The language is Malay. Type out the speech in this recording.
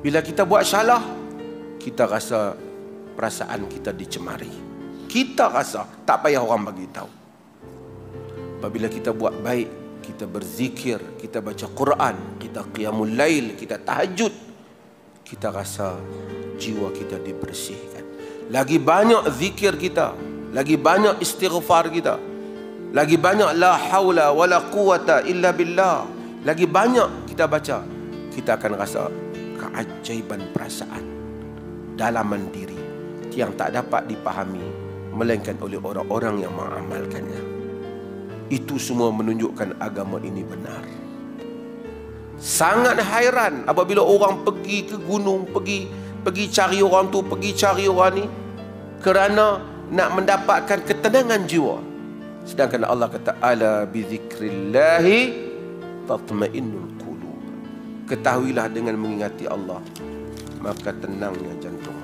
Bila kita buat salah, kita rasa perasaan kita dicemari. Kita rasa, tak payah orang bagi tahu. Apabila kita buat baik, kita berzikir, kita baca Quran, kita qiyamul lail, kita tahajud, kita rasa jiwa kita dibersihkan. Lagi banyak zikir kita, lagi banyak istighfar kita, lagi banyak la haula wala quwata illa billah, lagi banyak kita baca, kita akan rasa keajaiban perasaan dalaman diri yang tak dapat dipahami melainkan oleh orang-orang yang mengamalkannya. Itu semua menunjukkan agama ini benar. Sangat hairan apabila orang pergi ke gunung, pergi cari orang tu, pergi cari orang ni, kerana nak mendapatkan ketenangan jiwa. Sedangkan Allah kata, ala bizikrillahi tatma'innul qulub. Ketahuilah dengan mengingati Allah, maka tenangnya jantung.